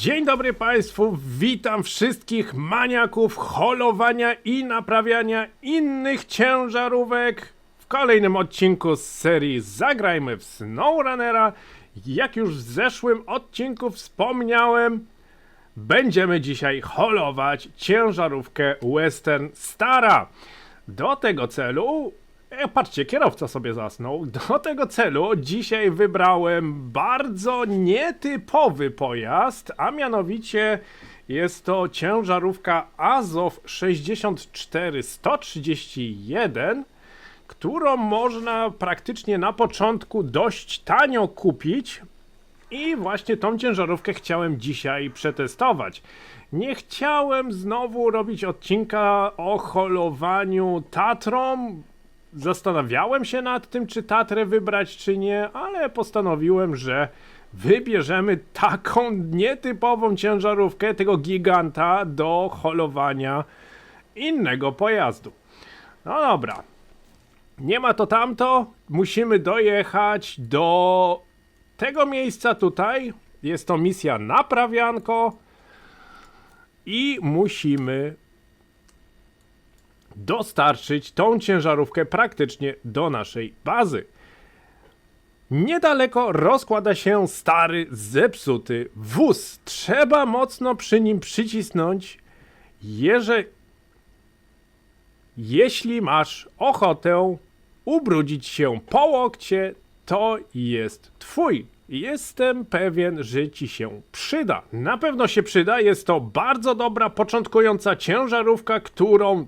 Dzień dobry Państwu, witam wszystkich maniaków holowania i naprawiania innych ciężarówek w kolejnym odcinku z serii Zagrajmy w SnowRunnera. Jak już w zeszłym odcinku wspomniałem, będziemy dzisiaj holować ciężarówkę Western Stara. Do tego celu, patrzcie, kierowca sobie zasnął. Do tego celu dzisiaj wybrałem bardzo nietypowy pojazd, a mianowicie jest to ciężarówka Azow 64131, którą można praktycznie na początku dość tanio kupić. I właśnie tą ciężarówkę chciałem dzisiaj przetestować. Nie chciałem znowu robić odcinka o holowaniu Tatrą. Zastanawiałem się nad tym, czy Tatrę wybrać, czy nie, ale postanowiłem, że wybierzemy taką nietypową ciężarówkę, tego giganta, do holowania innego pojazdu. No dobra, nie ma to tamto, musimy dojechać do tego miejsca tutaj. Jest to misja naprawianko i musimy dostarczyć tą ciężarówkę praktycznie do naszej bazy. Niedaleko rozkłada się stary, zepsuty wóz. Trzeba mocno przy nim przycisnąć, jeśli masz ochotę ubrudzić się po łokcie, to jest twój. Jestem pewien, że ci się przyda. Na pewno się przyda. Jest to bardzo dobra, początkująca ciężarówka, którą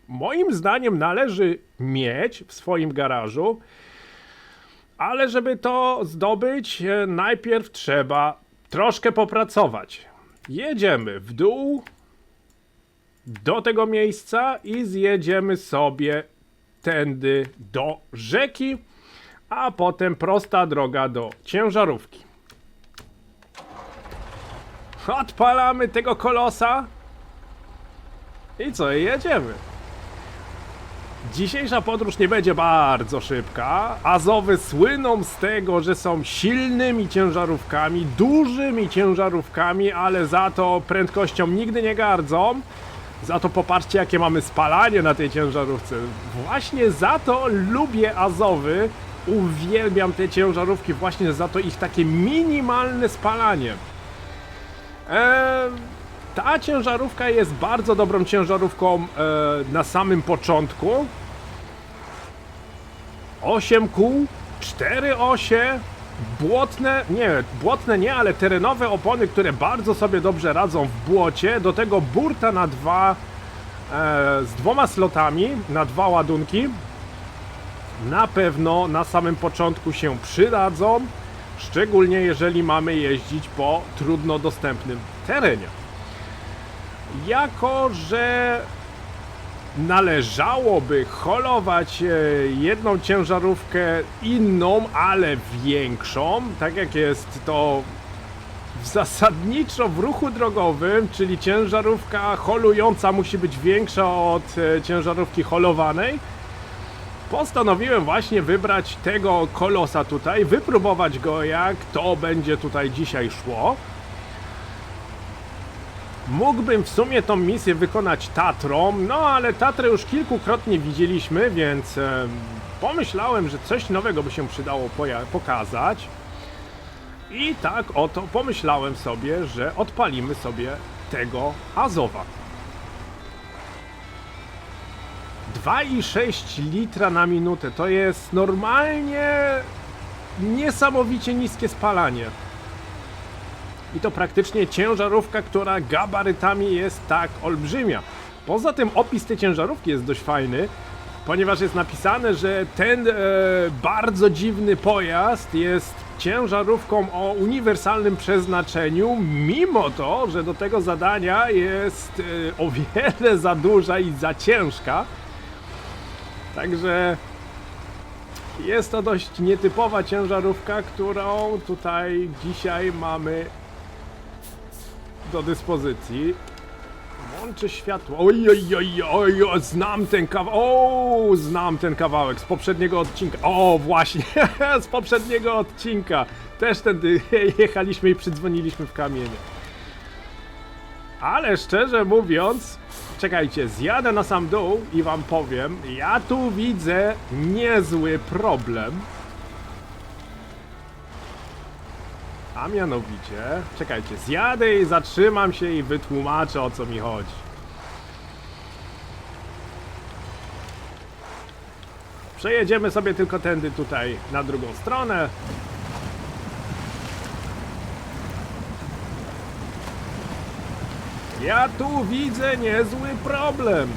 moim zdaniem należy mieć w swoim garażu. Ale żeby to zdobyć, najpierw trzeba troszkę popracować. Jedziemy w dół do tego miejsca i zjedziemy sobie tędy do rzeki, a potem prosta droga do ciężarówki. Odpalamy tego kolosa i co, jedziemy. Dzisiejsza podróż nie będzie bardzo szybka. Azowy słyną z tego, że są silnymi ciężarówkami, dużymi ciężarówkami, ale za to prędkością nigdy nie gardzą. Za to popatrzcie, jakie mamy spalanie na tej ciężarówce. Właśnie za to lubię Azowy. Uwielbiam te ciężarówki, właśnie za to ich takie minimalne spalanie. Ta ciężarówka jest bardzo dobrą ciężarówką na samym początku. 8 kół, 4 osie, błotne nie, ale terenowe opony, które bardzo sobie dobrze radzą w błocie. Do tego burta na z 2 slotami, na 2 ładunki. Na pewno na samym początku się przydadzą, szczególnie jeżeli mamy jeździć po trudno dostępnym terenie. Jako że należałoby holować jedną ciężarówkę inną, ale większą, tak jak jest to zasadniczo w ruchu drogowym, czyli ciężarówka holująca musi być większa od ciężarówki holowanej, postanowiłem właśnie wybrać tego kolosa tutaj, wypróbować go, jak to będzie tutaj dzisiaj szło. Mógłbym w sumie tą misję wykonać Tatrą, no ale Tatrę już kilkukrotnie widzieliśmy, więc pomyślałem, że coś nowego by się przydało pokazać. I tak oto pomyślałem sobie, że odpalimy sobie tego Azowa. 2,6 litra na minutę to jest normalnie niesamowicie niskie spalanie. I to praktycznie ciężarówka, która gabarytami jest tak olbrzymia. Poza tym opis tej ciężarówki jest dość fajny, ponieważ jest napisane, że ten bardzo dziwny pojazd jest ciężarówką o uniwersalnym przeznaczeniu, mimo to, że do tego zadania jest o wiele za duża i za ciężka. Także jest to dość nietypowa ciężarówka, którą tutaj dzisiaj mamy do dyspozycji. Włączę światło. Oj, znam ten kawałek. Znam ten kawałek z poprzedniego odcinka. O, właśnie, z poprzedniego odcinka. Też wtedy jechaliśmy i przydzwoniliśmy w kamienie. Ale szczerze mówiąc, czekajcie, zjadę na sam dół i wam powiem, ja tu widzę niezły problem. A mianowicie, czekajcie, zjadę i zatrzymam się i wytłumaczę, o co mi chodzi. Przejedziemy sobie tylko tędy tutaj na drugą stronę. Ja tu widzę niezły problem.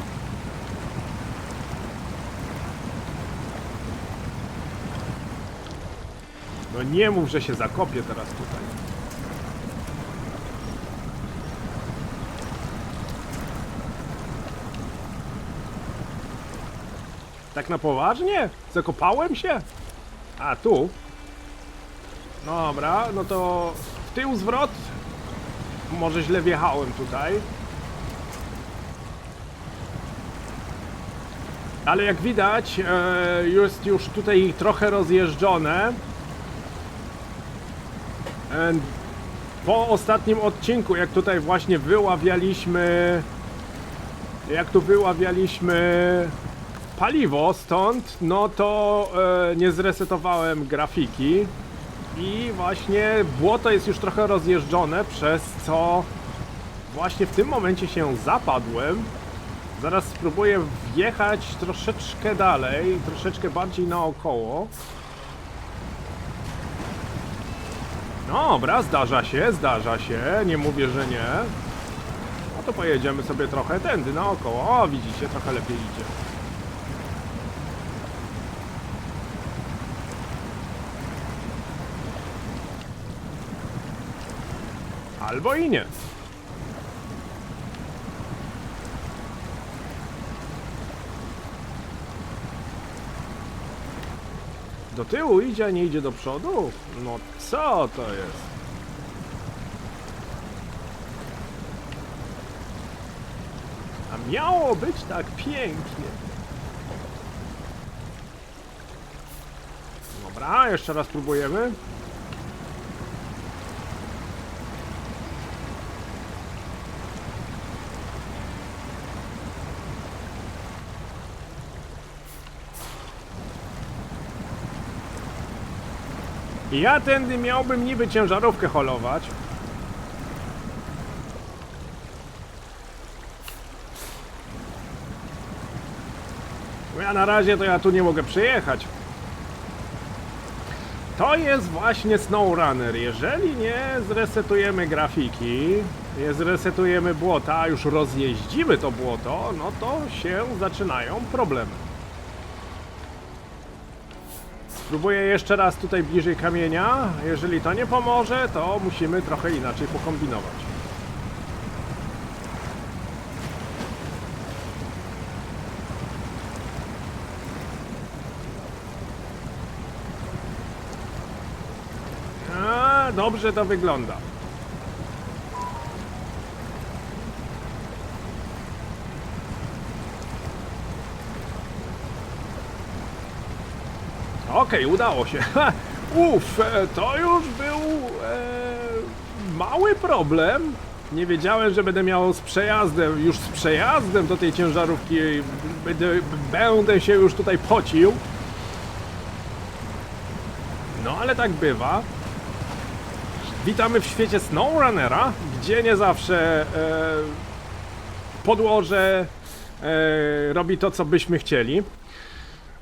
No nie mów, że się zakopię teraz tutaj. Tak na poważnie? Zakopałem się? A, tu? Dobra, no to w tył zwrot. Może źle wjechałem tutaj. Ale jak widać, jest już tutaj trochę rozjeżdżone. Po ostatnim odcinku, jak tutaj właśnie wyławialiśmy... Jak tu wyławialiśmy paliwo stąd, no to nie zresetowałem grafiki. I właśnie błoto jest już trochę rozjeżdżone, przez co właśnie w tym momencie się zapadłem. Zaraz spróbuję wjechać troszeczkę dalej, troszeczkę bardziej naokoło. Dobra, zdarza się, nie mówię, że nie. No to pojedziemy sobie trochę tędy naokoło. O, widzicie, trochę lepiej idzie. Albo i nie. Do tyłu idzie, a nie idzie do przodu? No co to jest? A miało być tak pięknie. Dobra, jeszcze raz próbujemy. Ja tędy miałbym niby ciężarówkę holować. Ja na razie to ja tu nie mogę przejechać. To jest właśnie SnowRunner. Jeżeli nie zresetujemy grafiki, nie zresetujemy błota, a już rozjeździmy to błoto, no to się zaczynają problemy. Spróbuję jeszcze raz tutaj bliżej kamienia. Jeżeli to nie pomoże, to musimy trochę inaczej pokombinować. A, dobrze to wygląda. Okej, udało się. To już był mały problem. Nie wiedziałem, że będę miał z przejazdem, już z przejazdem do tej ciężarówki będę się już tutaj pocił. No ale tak bywa. Witamy w świecie SnowRunnera, gdzie nie zawsze podłoże robi to, co byśmy chcieli.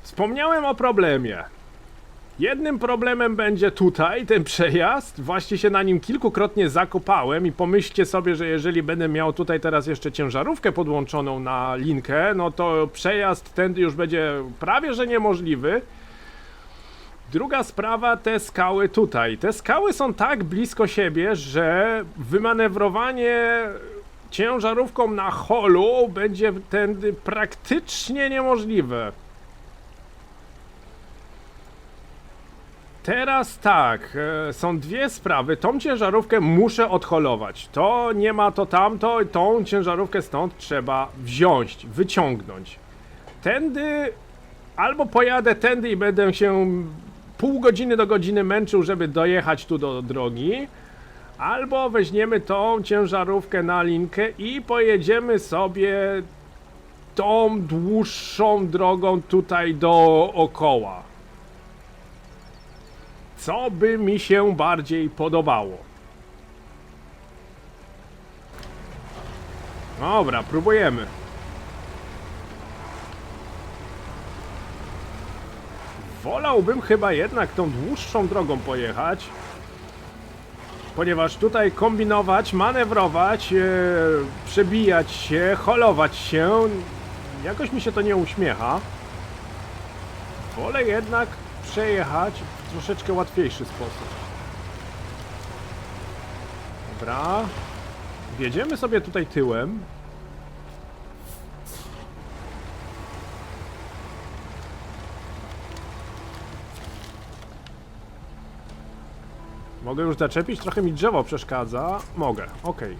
Wspomniałem o problemie. Jednym problemem będzie tutaj ten przejazd. Właśnie się na nim kilkukrotnie zakopałem i pomyślcie sobie, że jeżeli będę miał tutaj teraz jeszcze ciężarówkę podłączoną na linkę, no to przejazd tędy już będzie prawie że niemożliwy. Druga sprawa, te skały tutaj. Te skały są tak blisko siebie, że wymanewrowanie ciężarówką na holu będzie tędy praktycznie niemożliwe. Teraz tak, są dwie sprawy. Tą ciężarówkę muszę odholować. To nie ma to tamto, tą ciężarówkę stąd trzeba wziąć, wyciągnąć. Tędy, albo pojadę tędy i będę się pół godziny do godziny męczył, żeby dojechać tu do drogi. Albo weźmiemy tą ciężarówkę na linkę i pojedziemy sobie tą dłuższą drogą tutaj dookoła. Co by mi się bardziej podobało? Dobra, próbujemy. Wolałbym chyba jednak tą dłuższą drogą pojechać, ponieważ tutaj kombinować, manewrować, przebijać się, holować się, jakoś mi się to nie uśmiecha. Wolę jednak przejechać w troszeczkę łatwiejszy sposób. Dobra. Wjedziemy sobie tutaj tyłem. Mogę już zaczepić? Trochę mi drzewo przeszkadza. Mogę, okej.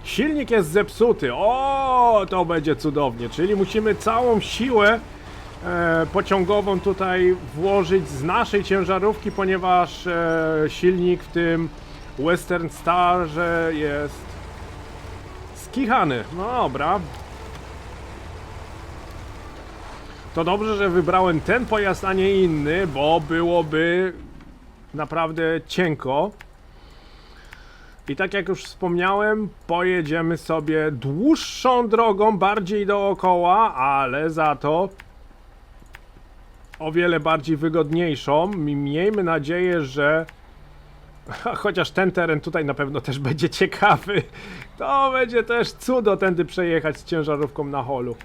Silnik jest zepsuty. O, to będzie cudownie. Czyli musimy całą siłę pociągową tutaj włożyć z naszej ciężarówki, ponieważ silnik w tym Western Starze jest skichany. No dobra. To dobrze, że wybrałem ten pojazd, a nie inny, bo byłoby naprawdę cienko. I tak jak już wspomniałem, pojedziemy sobie dłuższą drogą, bardziej dookoła, ale za to o wiele bardziej wygodniejszą. Miejmy nadzieję, że chociaż ten teren tutaj na pewno też będzie ciekawy, to będzie też cudo tędy przejechać z ciężarówką na holu.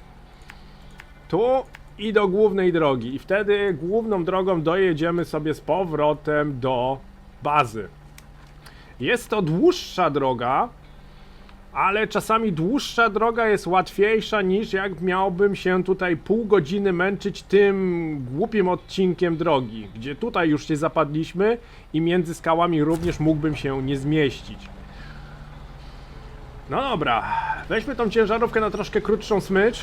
Tu i do głównej drogi. I wtedy główną drogą dojedziemy sobie z powrotem do bazy. Jest to dłuższa droga, ale czasami dłuższa droga jest łatwiejsza niż jak miałbym się tutaj pół godziny męczyć tym głupim odcinkiem drogi, gdzie tutaj już się zapadliśmy i między skałami również mógłbym się nie zmieścić. No dobra, weźmy tą ciężarówkę na troszkę krótszą smycz.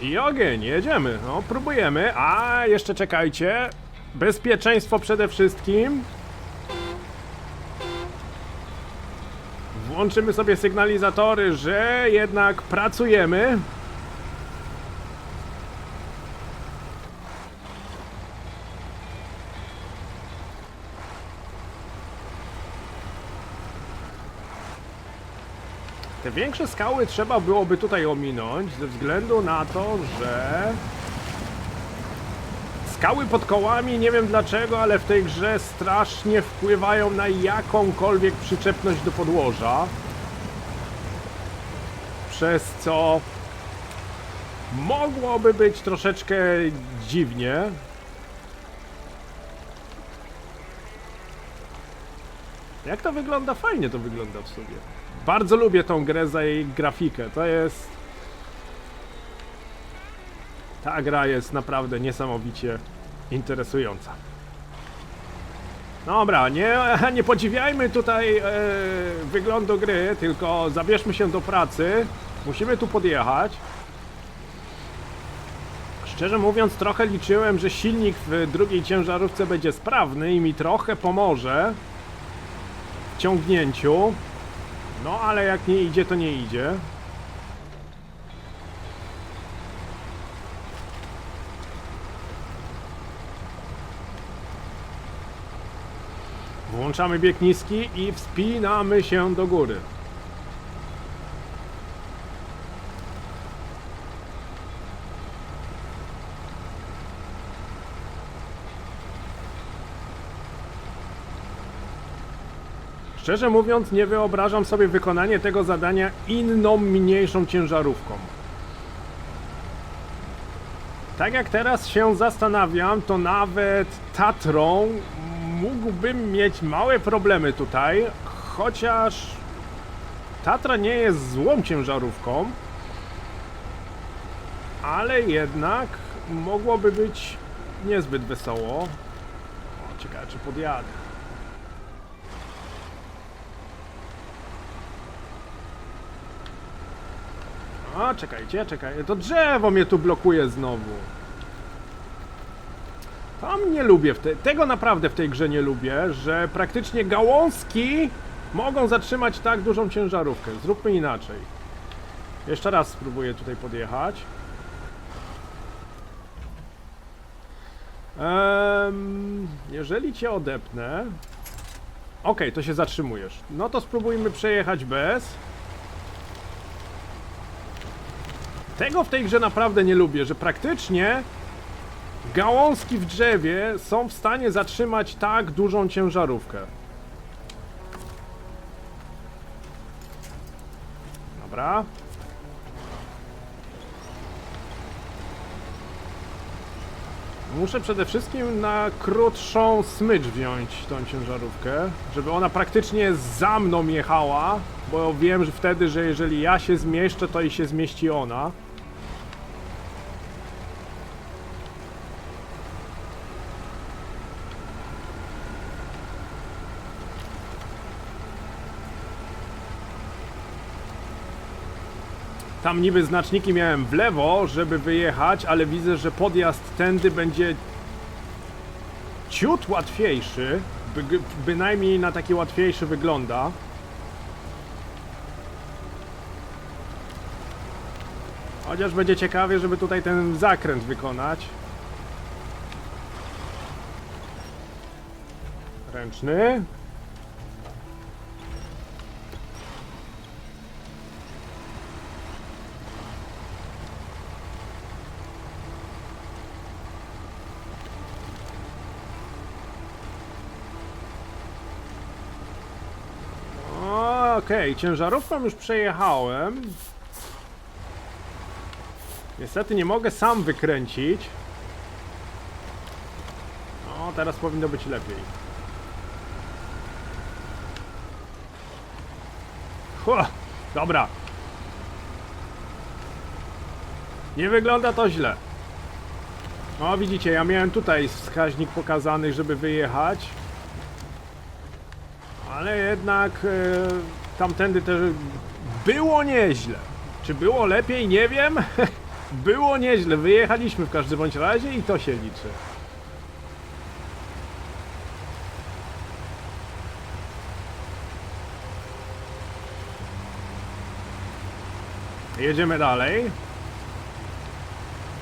I ogień, jedziemy, no próbujemy, a jeszcze czekajcie, bezpieczeństwo przede wszystkim. Włączymy sobie sygnalizatory, że jednak pracujemy. Te większe skały trzeba byłoby tutaj ominąć, ze względu na to, że skały pod kołami, nie wiem dlaczego, ale w tej grze strasznie wpływają na jakąkolwiek przyczepność do podłoża. Przez co mogłoby być troszeczkę dziwnie. Jak to wygląda? Fajnie to wygląda w sobie. Bardzo lubię tą grę za jej grafikę. To jest... Ta gra jest naprawdę niesamowicie interesująca. Dobra, nie podziwiajmy tutaj wyglądu gry, tylko zabierzmy się do pracy. Musimy tu podjechać. Szczerze mówiąc, trochę liczyłem, że silnik w drugiej ciężarówce będzie sprawny i mi trochę pomoże w ciągnięciu. No, ale jak nie idzie, to nie idzie. Włączamy bieg niski i wspinamy się do góry. Szczerze mówiąc, nie wyobrażam sobie wykonanie tego zadania inną, mniejszą ciężarówką. Tak jak teraz się zastanawiam, to nawet Tatrą mógłbym mieć małe problemy tutaj, chociaż Tatra nie jest złą ciężarówką, ale jednak mogłoby być niezbyt wesoło. O, ciekawe, czy podjadę. A, czekajcie, to drzewo mnie tu blokuje znowu. Tam nie lubię, tego naprawdę w tej grze nie lubię, że praktycznie gałązki mogą zatrzymać tak dużą ciężarówkę. Zróbmy inaczej. Jeszcze raz spróbuję tutaj podjechać. Jeżeli cię odepnę... Okej, to się zatrzymujesz. No to spróbujmy przejechać bez. Tego w tej grze naprawdę nie lubię, że praktycznie gałązki w drzewie są w stanie zatrzymać tak dużą ciężarówkę. Dobra. Muszę przede wszystkim na krótszą smycz wziąć tą ciężarówkę, żeby ona praktycznie za mną jechała, bo wiem, że wtedy, że jeżeli ja się zmieszczę, to i się zmieści ona. Tam niby znaczniki miałem w lewo, żeby wyjechać, ale widzę, że podjazd tędy będzie ciut łatwiejszy. Bynajmniej na taki łatwiejszy wygląda. Chociaż będzie ciekawie, żeby tutaj ten zakręt wykonać. Ręczny. Okej, ciężarówką już przejechałem. Niestety nie mogę sam wykręcić. No, teraz powinno być lepiej. Dobra. Nie wygląda to źle. No widzicie, ja miałem tutaj wskaźnik pokazany, żeby wyjechać. Ale jednak tamtędy też było nieźle. Czy było lepiej? Nie wiem. Było nieźle. Wyjechaliśmy w każdym bądź razie i to się liczy. Jedziemy dalej.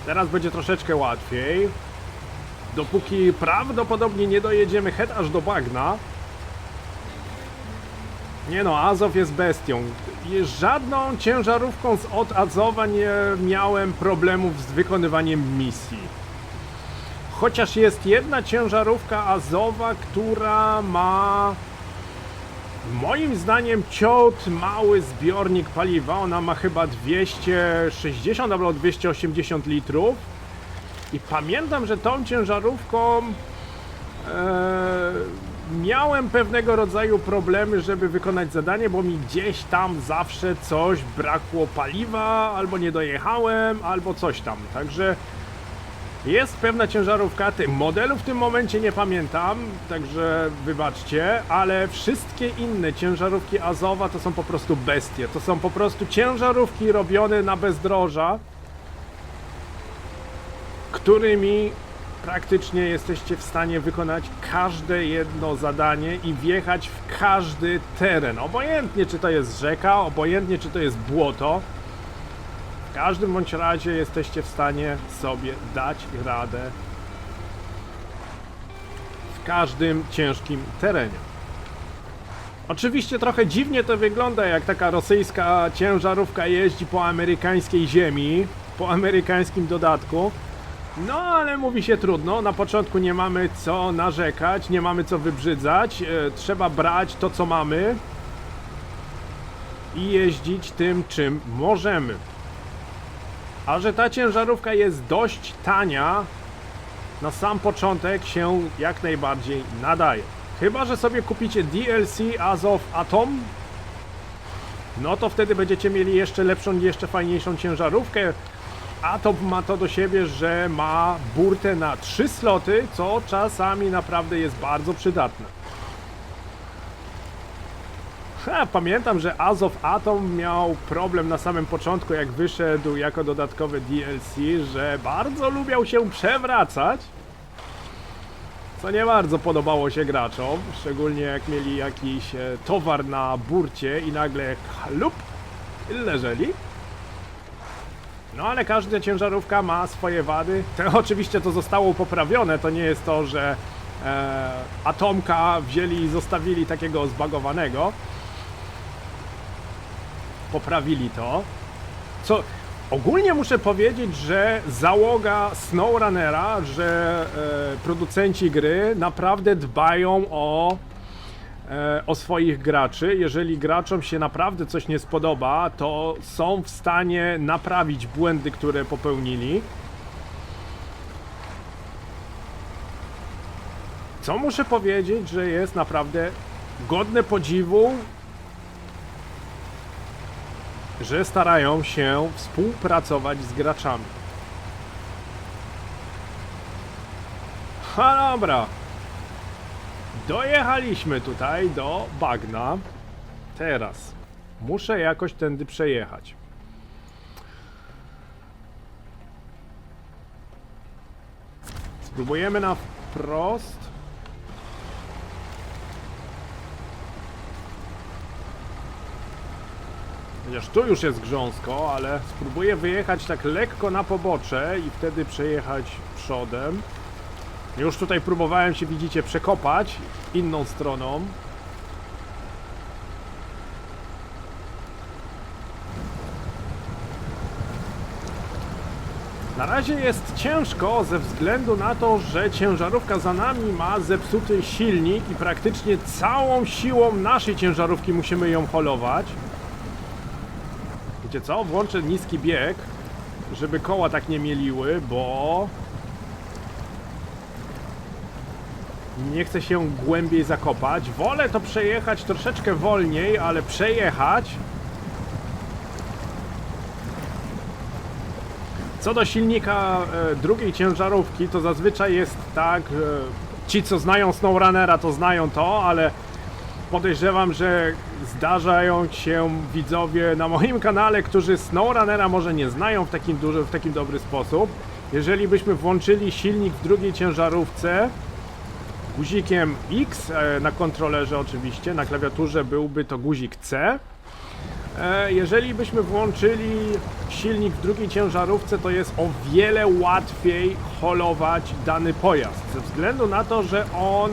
Teraz będzie troszeczkę łatwiej. Dopóki prawdopodobnie nie dojedziemy aż do bagna. Nie no, Azow jest bestią. Żadną ciężarówką od Azowa nie miałem problemów z wykonywaniem misji. Chociaż jest jedna ciężarówka Azowa, która ma moim zdaniem ciut mały zbiornik paliwa. Ona ma chyba 260 albo 280 litrów. I pamiętam, że tą ciężarówką miałem pewnego rodzaju problemy, żeby wykonać zadanie, bo mi gdzieś tam zawsze coś brakło paliwa, albo nie dojechałem, albo coś tam. Także jest pewna ciężarówka, modelu w tym momencie nie pamiętam, także wybaczcie, ale wszystkie inne ciężarówki Azowa to są po prostu bestie. To są po prostu ciężarówki robione na bezdroża, którymi praktycznie jesteście w stanie wykonać każde jedno zadanie i wjechać w każdy teren. Obojętnie czy to jest rzeka, obojętnie czy to jest błoto. W każdym bądź razie jesteście w stanie sobie dać radę w każdym ciężkim terenie. Oczywiście trochę dziwnie to wygląda, jak taka rosyjska ciężarówka jeździ po amerykańskiej ziemi, po amerykańskim dodatku. No, ale mówi się trudno, na początku nie mamy co narzekać, nie mamy co wybrzydzać, trzeba brać to, co mamy i jeździć tym, czym możemy. A że ta ciężarówka jest dość tania, na sam początek się jak najbardziej nadaje. Chyba że sobie kupicie DLC Azov Atom, no to wtedy będziecie mieli jeszcze lepszą, jeszcze fajniejszą ciężarówkę. Atom ma to do siebie, że ma burtę na 3 sloty, co czasami naprawdę jest bardzo przydatne. Pamiętam, że Azov Atom miał problem na samym początku, jak wyszedł jako dodatkowe DLC, że bardzo lubiał się przewracać, co nie bardzo podobało się graczom, szczególnie jak mieli jakiś towar na burcie i nagle chlup, leżeli. No ale każda ciężarówka ma swoje wady. Oczywiście to zostało poprawione, to nie jest to, że Atomka wzięli i zostawili takiego zbagowanego. Poprawili to. Co ogólnie muszę powiedzieć, że załoga SnowRunnera, że producenci gry naprawdę dbają o swoich graczy. Jeżeli graczom się naprawdę coś nie spodoba, to są w stanie naprawić błędy, które popełnili. Co muszę powiedzieć, że jest naprawdę godne podziwu, że starają się współpracować z graczami. Dobra. Dojechaliśmy tutaj do bagna. Teraz muszę jakoś tędy przejechać. Spróbujemy na wprost. Chociaż tu już jest grząsko, ale spróbuję wyjechać tak lekko na pobocze i wtedy przejechać przodem. Już tutaj próbowałem się, widzicie, przekopać inną stroną. Na razie jest ciężko ze względu na to, że ciężarówka za nami ma zepsuty silnik i praktycznie całą siłą naszej ciężarówki musimy ją holować. Wiecie co? Włączę niski bieg, żeby koła tak nie mieliły, bo nie chcę się głębiej zakopać. Wolę to przejechać troszeczkę wolniej, ale przejechać. Co do silnika drugiej ciężarówki, to zazwyczaj jest tak, ci co znają SnowRunnera to znają to, ale podejrzewam, że zdarzają się widzowie na moim kanale, którzy SnowRunnera może nie znają w takim dobry sposób. Jeżeli byśmy włączyli silnik w drugiej ciężarówce guzikiem X, na kontrolerze oczywiście, na klawiaturze byłby to guzik C. Jeżeli byśmy włączyli silnik w drugiej ciężarówce, to jest o wiele łatwiej holować dany pojazd, ze względu na to, że on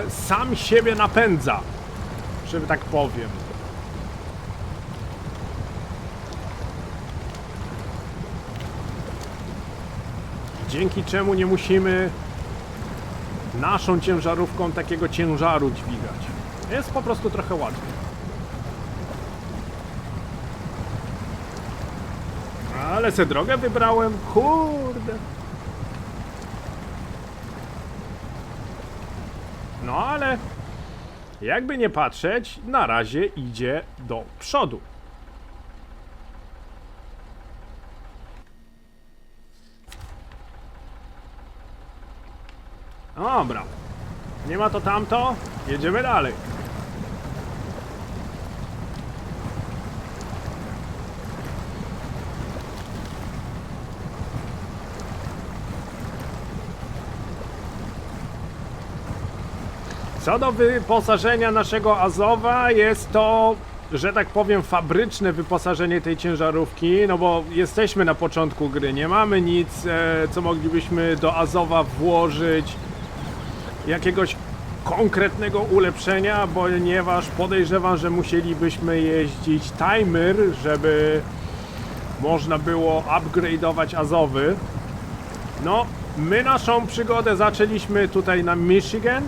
sam siebie napędza, że tak powiem. Dzięki czemu nie musimy naszą ciężarówką takiego ciężaru dźwigać. Jest po prostu trochę łatwiej. Ale se drogę wybrałem, kurde. No ale jakby nie patrzeć, na razie idzie do przodu. Dobra, nie ma to tamto, jedziemy dalej. Co do wyposażenia naszego Azowa, jest to, że tak powiem, fabryczne wyposażenie tej ciężarówki, no bo jesteśmy na początku gry, nie mamy nic, co moglibyśmy do Azowa włożyć, jakiegoś konkretnego ulepszenia, ponieważ podejrzewam, że musielibyśmy jeździć timer, żeby można było upgrade'ować Azowy. No, my naszą przygodę zaczęliśmy tutaj na Michigan,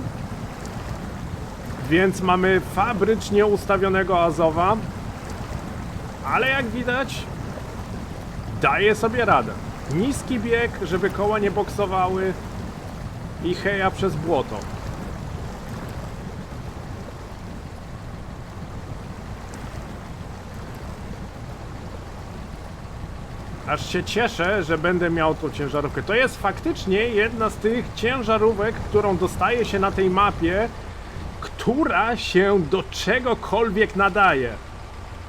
więc mamy fabrycznie ustawionego Azowa, ale jak widać daje sobie radę. Niski bieg, żeby koła nie boksowały i heja przez błoto. Aż się cieszę, że będę miał tą ciężarówkę. To jest faktycznie jedna z tych ciężarówek, którą dostaje się na tej mapie, która się do czegokolwiek nadaje.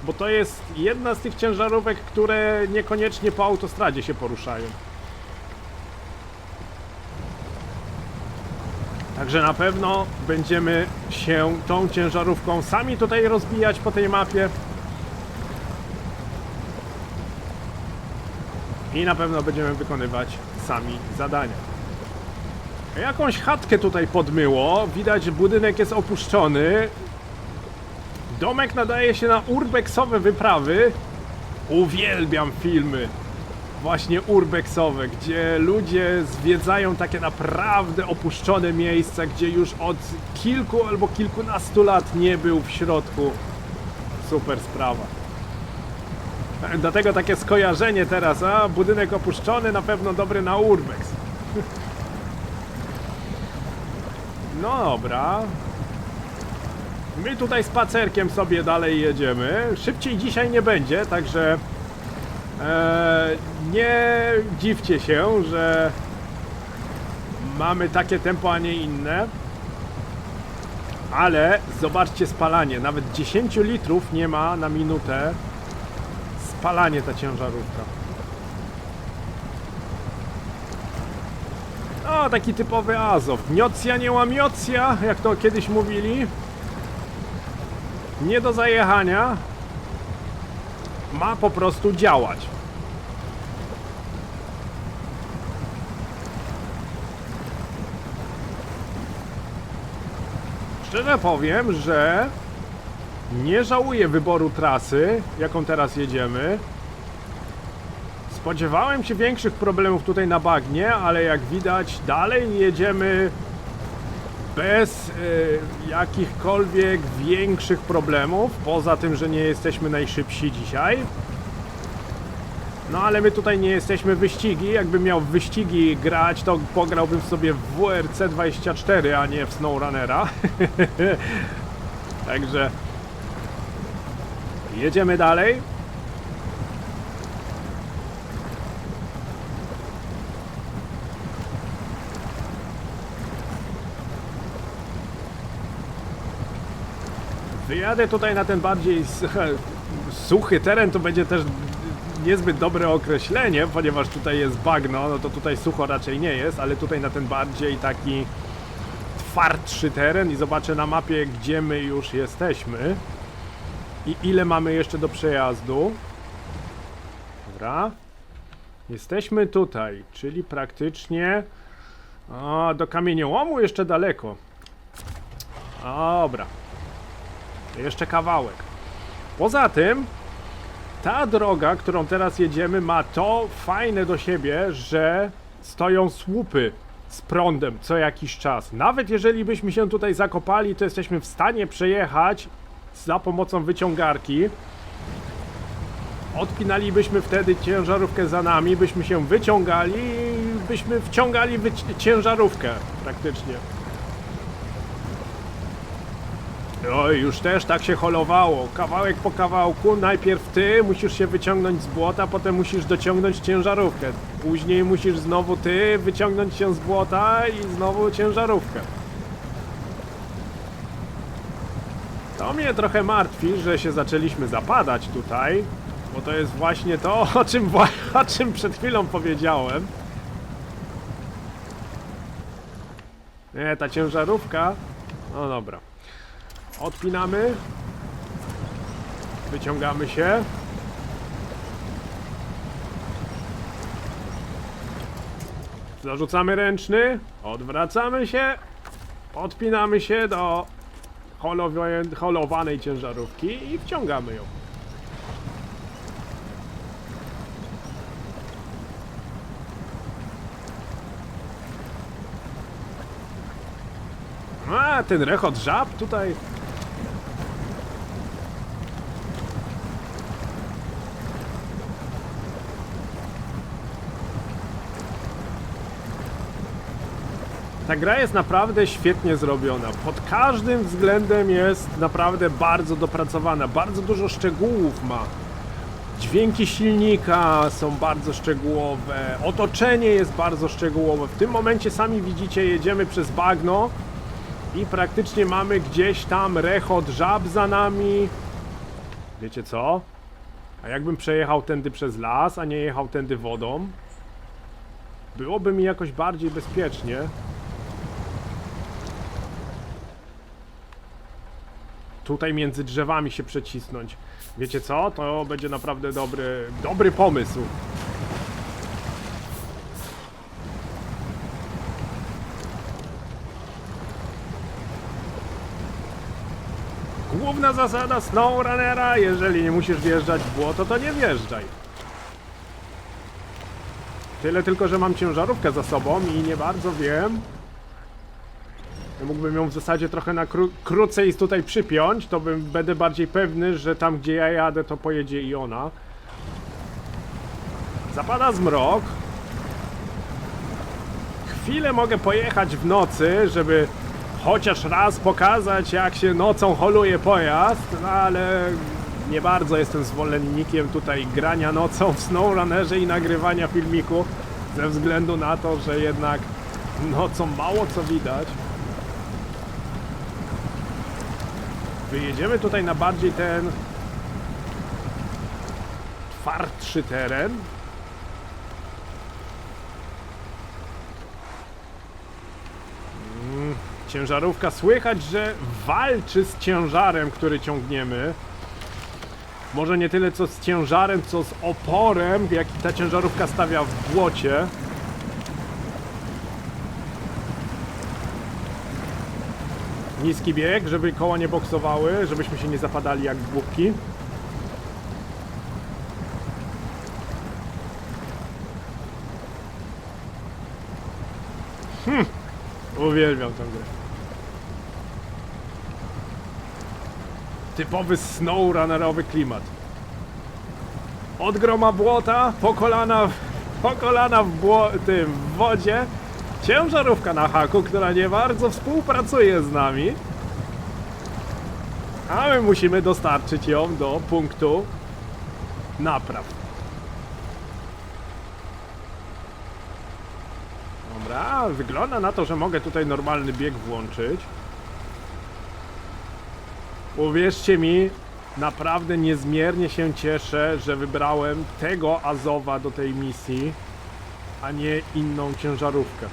Bo to jest jedna z tych ciężarówek, które niekoniecznie po autostradzie się poruszają. Także na pewno będziemy się tą ciężarówką sami tutaj rozbijać po tej mapie. I na pewno będziemy wykonywać sami zadania. Jakąś chatkę tutaj podmyło. Widać, że budynek jest opuszczony. Domek nadaje się na urbexowe wyprawy. Uwielbiam filmy właśnie urbexowe, gdzie ludzie zwiedzają takie naprawdę opuszczone miejsca, gdzie już od kilku albo kilkunastu lat nie był w środku. Super sprawa. Dlatego takie skojarzenie teraz, a budynek opuszczony, na pewno dobry na urbex. No dobra. My tutaj spacerkiem sobie dalej jedziemy. Szybciej dzisiaj nie będzie, także nie dziwcie się, że mamy takie tempo, a nie inne. Ale zobaczcie spalanie. Nawet 10 litrów nie ma na minutę. Spalanie ta ciężarówka. O, taki typowy Azow. Miocja, nie łamiocja, jak to kiedyś mówili. Nie do zajechania. Ma po prostu działać. Szczerze powiem, że nie żałuję wyboru trasy, jaką teraz jedziemy. Spodziewałem się większych problemów tutaj na bagnie, ale jak widać dalej jedziemy bez jakichkolwiek większych problemów, poza tym, że nie jesteśmy najszybsi dzisiaj. No ale my tutaj nie jesteśmy wyścigi. Jakbym miał w wyścigi grać, to pograłbym sobie w WRC 24, a nie w SnowRunnera. Także jedziemy dalej. Wyjadę tutaj na ten bardziej suchy teren, to będzie też niezbyt dobre określenie, ponieważ tutaj jest bagno, no to tutaj sucho raczej nie jest, ale tutaj na ten bardziej taki twardszy teren i zobaczę na mapie, gdzie my już jesteśmy i ile mamy jeszcze do przejazdu. Dobra. Jesteśmy tutaj, czyli praktycznie do kamieniołomu jeszcze daleko. Dobra. Jeszcze kawałek. Poza tym ta droga, którą teraz jedziemy, ma to fajne do siebie, że stoją słupy z prądem co jakiś czas. Nawet jeżeli byśmy się tutaj zakopali, to jesteśmy w stanie przejechać za pomocą wyciągarki. Odpinalibyśmy wtedy ciężarówkę za nami, byśmy się wyciągali i byśmy wciągali ciężarówkę praktycznie. Oj, już też tak się holowało, kawałek po kawałku, najpierw ty musisz się wyciągnąć z błota, potem musisz dociągnąć ciężarówkę. Później musisz znowu ty wyciągnąć się z błota i znowu ciężarówkę. To mnie trochę martwi, że się zaczęliśmy zapadać tutaj, bo to jest właśnie to, o czym przed chwilą powiedziałem. Nie, ta ciężarówka... No dobra. Odpinamy. Wyciągamy się. Zarzucamy ręczny. Odwracamy się. Podpinamy się do holowanej ciężarówki i wciągamy ją. A, ten rechot żab tutaj. Ta gra jest naprawdę świetnie zrobiona. Pod każdym względem jest naprawdę bardzo dopracowana. Bardzo dużo szczegółów ma. Dźwięki silnika są bardzo szczegółowe. Otoczenie jest bardzo szczegółowe. W tym momencie sami widzicie, jedziemy przez bagno I praktycznie mamy gdzieś tam rechot żab za nami. Wiecie co? A jakbym przejechał tędy przez las, a nie jechał tędy wodą? Byłoby mi jakoś bardziej bezpiecznie. Tutaj między drzewami się przecisnąć. Wiecie co? To będzie naprawdę dobry pomysł. Główna zasada SnowRunnera: jeżeli nie musisz wjeżdżać w błoto, to nie wjeżdżaj. Tyle tylko, że mam ciężarówkę za sobą i nie bardzo wiem. Ja mógłbym ją w zasadzie trochę na krócej tutaj przypiąć, to będę bardziej pewny, że tam gdzie ja jadę, to pojedzie i ona. Zapada zmrok. Chwilę mogę pojechać w nocy, żeby chociaż raz pokazać, jak się nocą holuje pojazd, no ale nie bardzo jestem zwolennikiem tutaj grania nocą w SnowRunnerze i nagrywania filmiku, ze względu na to, że jednak nocą mało co widać. Wyjedziemy tutaj na bardziej ten twardszy teren. Ciężarówka, słychać, że walczy z ciężarem, który ciągniemy. Może nie tyle co z ciężarem, co z oporem, jaki ta ciężarówka stawia w błocie. Niski bieg, żeby koła nie boksowały, żebyśmy się nie zapadali jak głupki. Uwielbiam tę grę. Typowy SnowRunnerowy klimat. Od groma błota, po kolana w wodzie. Ciężarówka na haku, która nie bardzo współpracuje z nami. A my musimy dostarczyć ją do punktu napraw. Dobra, wygląda na to, że mogę tutaj normalny bieg włączyć. Uwierzcie mi, naprawdę niezmiernie się cieszę, że wybrałem tego Azowa do tej misji, a nie inną ciężarówkę.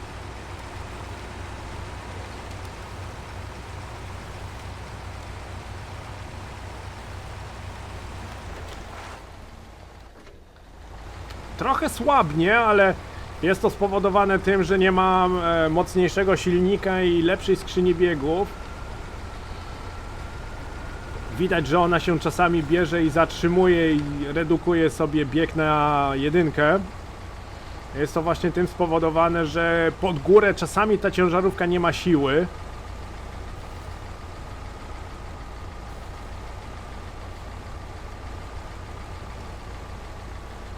Trochę słabnie, ale jest to spowodowane tym, że nie mam mocniejszego silnika i lepszej skrzyni biegów. Widać, że ona się czasami bierze i zatrzymuje i redukuje sobie bieg na jedynkę. Jest to właśnie tym spowodowane, że pod górę czasami ta ciężarówka nie ma siły.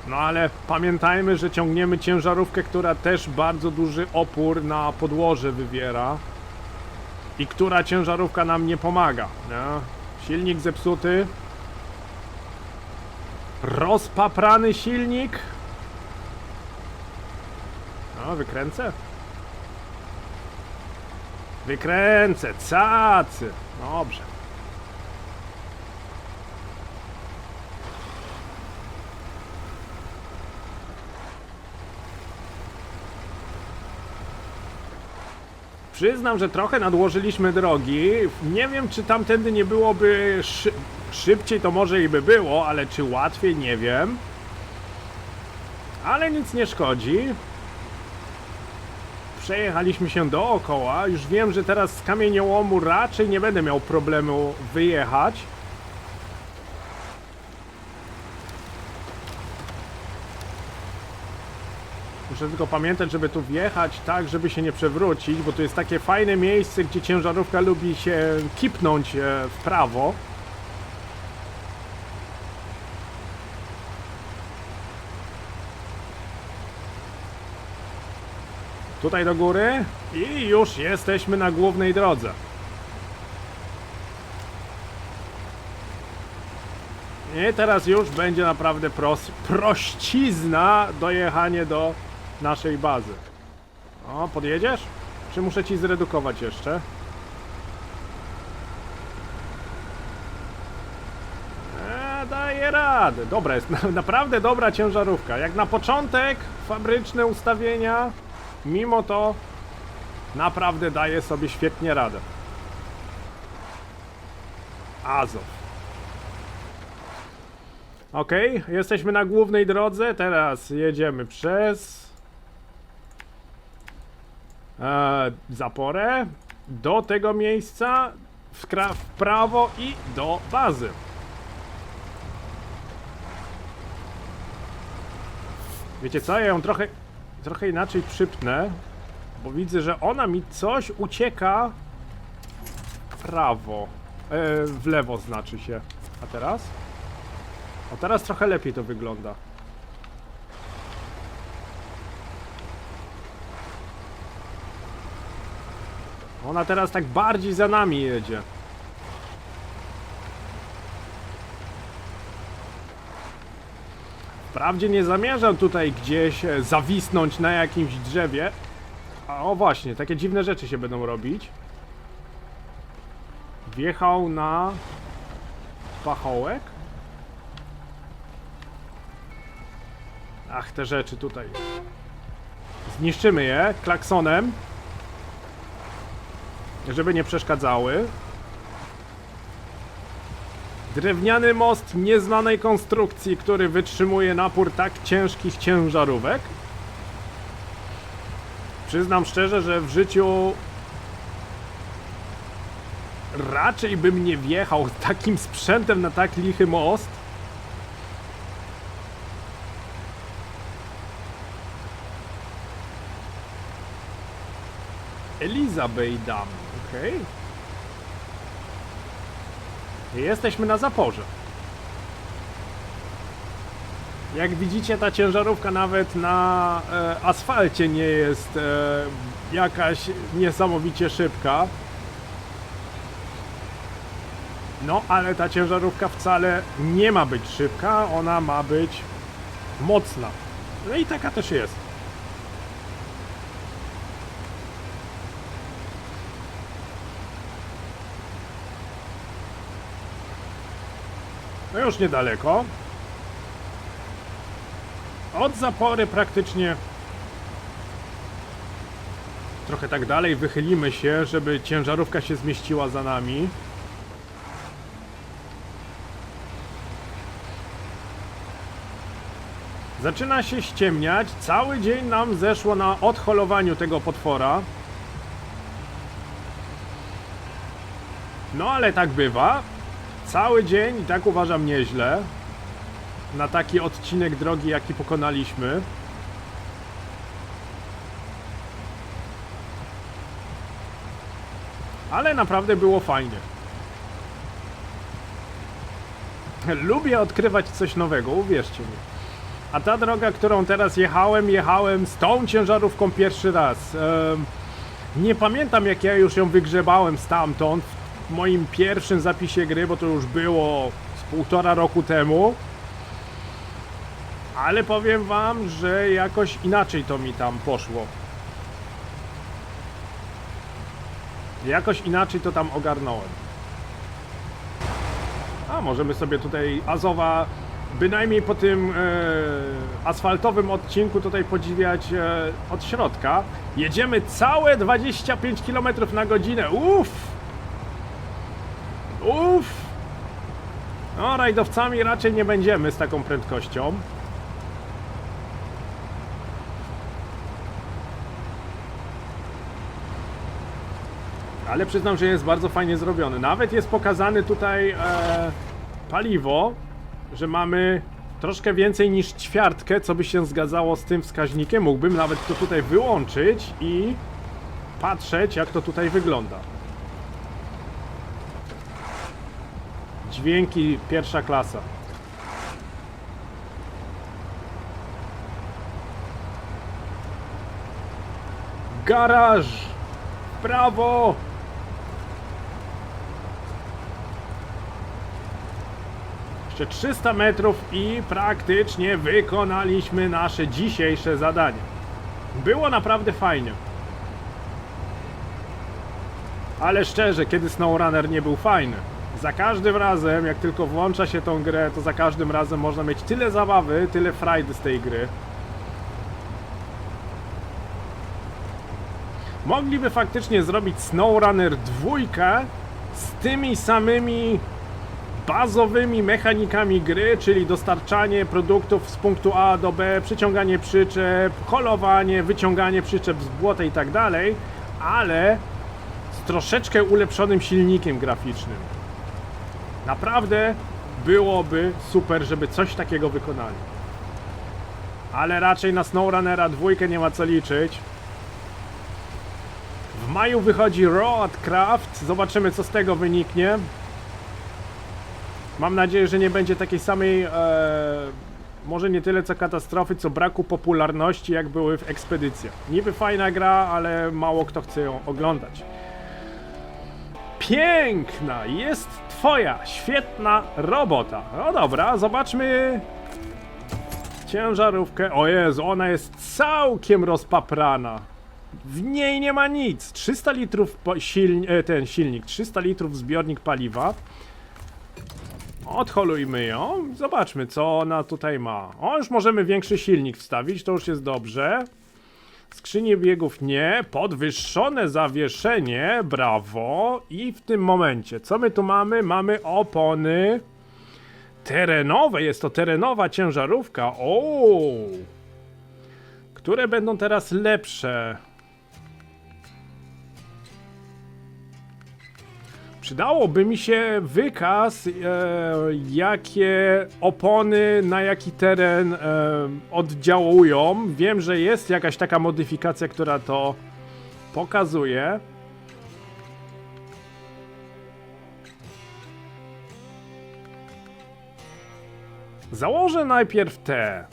No ale pamiętajmy, że ciągniemy ciężarówkę, która też bardzo duży opór na podłoże wywiera. I która ciężarówka nam nie pomaga, nie? Silnik zepsuty. Rozpaprany silnik. No, wykręcę. Wykręcę, cacy. Dobrze. Przyznam, że trochę nadłożyliśmy drogi. Nie wiem, czy tamtędy nie byłoby szybciej, to może i by było, ale czy łatwiej, nie wiem. Ale nic nie szkodzi. Przejechaliśmy się dookoła. Już wiem, że teraz z kamieniołomu raczej nie będę miał problemu wyjechać. Muszę tylko pamiętać, żeby tu wjechać tak, żeby się nie przewrócić, bo to jest takie fajne miejsce, gdzie ciężarówka lubi się kipnąć w prawo. Tutaj do góry i już jesteśmy na głównej drodze. I teraz już będzie naprawdę prościzna dojechanie do naszej bazy. O, podjedziesz? Czy muszę ci zredukować jeszcze? daje radę. Dobra, jest naprawdę dobra ciężarówka. Jak na początek, fabryczne ustawienia, mimo to naprawdę daje sobie świetnie radę. Azow. Ok, jesteśmy na głównej drodze, teraz jedziemy przez zaporę do tego miejsca, w prawo i do bazy. Wiecie co, ja ją trochę inaczej przypnę, bo widzę, że ona mi coś ucieka w prawo, w lewo znaczy się. A teraz? O, teraz trochę lepiej to wygląda. Ona teraz tak bardziej za nami jedzie. Wprawdzie nie zamierzam tutaj gdzieś zawisnąć na jakimś drzewie. A o właśnie, takie dziwne rzeczy się będą robić. Wjechał na pachołek. Ach, te rzeczy tutaj. Zniszczymy je klaksonem, żeby nie przeszkadzały. Drewniany most nieznanej konstrukcji, który wytrzymuje napór tak ciężkich ciężarówek. Przyznam szczerze, że w życiu raczej bym nie wjechał takim sprzętem na tak lichy most. Elizabeth Dam, okej. Jesteśmy na zaporze. Jak widzicie, ta ciężarówka nawet na asfalcie nie jest jakaś niesamowicie szybka. No, ale ta ciężarówka wcale nie ma być szybka, ona ma być mocna. No i taka też jest. No już niedaleko. Od zapory praktycznie trochę tak dalej wychylimy się, żeby ciężarówka się zmieściła za nami. Zaczyna się ściemniać. Cały dzień nam zeszło na odholowaniu tego potwora. No ale tak bywa. Cały dzień i tak uważam nieźle. Na taki odcinek drogi, jaki pokonaliśmy. Ale naprawdę było fajnie. Lubię odkrywać coś nowego, uwierzcie mi. A ta droga, którą teraz jechałem z tą ciężarówką pierwszy raz. Nie pamiętam, jak ja już ją wygrzebałem stamtąd w moim pierwszym zapisie gry, bo to już było z 1,5 roku temu. Ale powiem wam, że jakoś inaczej to mi tam poszło. Jakoś inaczej to tam ogarnąłem. A możemy sobie tutaj Azowa bynajmniej po tym asfaltowym odcinku tutaj podziwiać od środka. Jedziemy całe 25 km na godzinę. Uff! Uff! No, rajdowcami raczej nie będziemy z taką prędkością. Ale przyznam, że jest bardzo fajnie zrobiony. Nawet jest pokazane tutaj paliwo, że mamy troszkę więcej niż ćwiartkę, co by się zgadzało z tym wskaźnikiem. Mógłbym nawet to tutaj wyłączyć i patrzeć, jak to tutaj wygląda. Dźwięki pierwsza klasa. Garaż! W prawo! Jeszcze 300 metrów i praktycznie wykonaliśmy nasze dzisiejsze zadanie. Było naprawdę fajnie. Ale szczerze, kiedy SnowRunner nie był fajny? Za każdym razem, jak tylko włącza się tą grę, to za każdym razem można mieć tyle zabawy, tyle frajdy z tej gry. Mogliby faktycznie zrobić SnowRunner 2 z tymi samymi bazowymi mechanikami gry, czyli dostarczanie produktów z punktu A do B, przyciąganie przyczep, holowanie, wyciąganie przyczep z błota i tak dalej, ale z troszeczkę ulepszonym silnikiem graficznym. Naprawdę byłoby super, żeby coś takiego wykonali. Ale raczej na SnowRunnera 2 nie ma co liczyć. W maju wychodzi Roadcraft, zobaczymy co z tego wyniknie. Mam nadzieję, że nie będzie takiej samej, może nie tyle co katastrofy, co braku popularności, jak były w Ekspedycjach. Niby fajna gra, ale mało kto chce ją oglądać. Piękna jest twoja, świetna robota. No dobra, zobaczmy ciężarówkę. O Jezu, ona jest całkiem rozpaprana. W niej nie ma nic. 300 litrów silnik, 300 litrów zbiornik paliwa. Odholujmy ją. Zobaczmy, co ona tutaj ma. O, już możemy większy silnik wstawić, to już jest dobrze. Skrzyni biegów nie. Podwyższone zawieszenie. Brawo. I w tym momencie, co my tu mamy? Mamy opony terenowe. Jest to terenowa ciężarówka. O, które będą teraz lepsze? Przydałoby mi się wykaz, jakie opony na jaki teren oddziałują. Wiem, że jest jakaś taka modyfikacja, która to pokazuje. Założę najpierw te.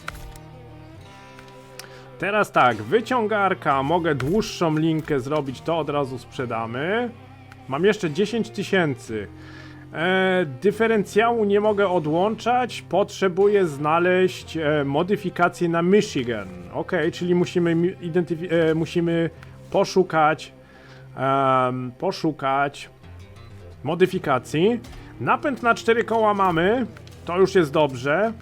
Teraz tak, wyciągarka, mogę dłuższą linkę zrobić, to od razu sprzedamy. Mam jeszcze 10 tysięcy. Dyferencjału nie mogę odłączać. Potrzebuję znaleźć modyfikację na Michigan. Ok, czyli musimy poszukać modyfikacji. Napęd na 4 koła mamy. To już jest dobrze.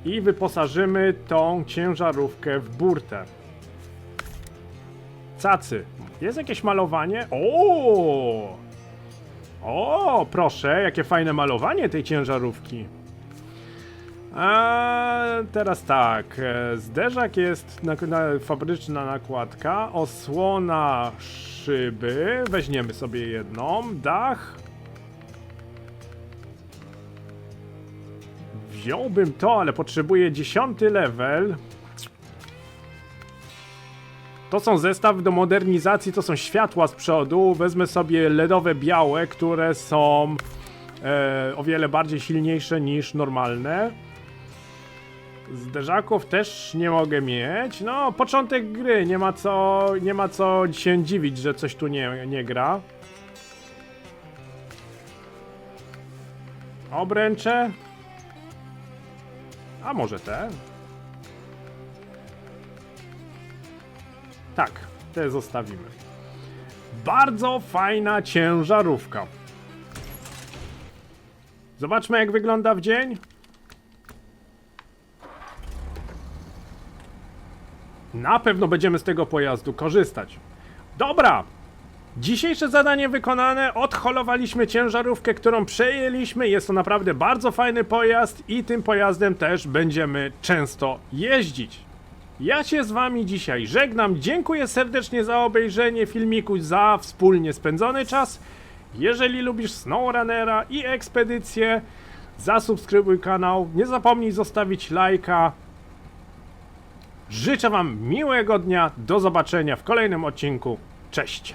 I wyposażymy tą ciężarówkę w burtę. Cacy. Jest jakieś malowanie? O, proszę, jakie fajne malowanie tej ciężarówki. Teraz tak, zderzak jest fabryczna nakładka, osłona szyby, weźmiemy sobie jedną, dach. Wziąłbym to, ale potrzebuję 10 level. To są zestawy do modernizacji, to są światła z przodu. Wezmę sobie LEDowe białe, które są o wiele bardziej silniejsze niż normalne. Zderzaków też nie mogę mieć. No, początek gry, nie ma co się dziwić, że coś tu nie gra. Obręcze. A może te? Tak, te zostawimy. Bardzo fajna ciężarówka. Zobaczmy, jak wygląda w dzień. Na pewno będziemy z tego pojazdu korzystać. Dobra! Dzisiejsze zadanie wykonane. Odholowaliśmy ciężarówkę, którą przejęliśmy. Jest to naprawdę bardzo fajny pojazd i tym pojazdem też będziemy często jeździć. Ja się z wami dzisiaj żegnam. Dziękuję serdecznie za obejrzenie filmiku, za wspólnie spędzony czas. Jeżeli lubisz SnowRunnera i ekspedycję, zasubskrybuj kanał. Nie zapomnij zostawić lajka. Życzę wam miłego dnia. Do zobaczenia w kolejnym odcinku. Cześć!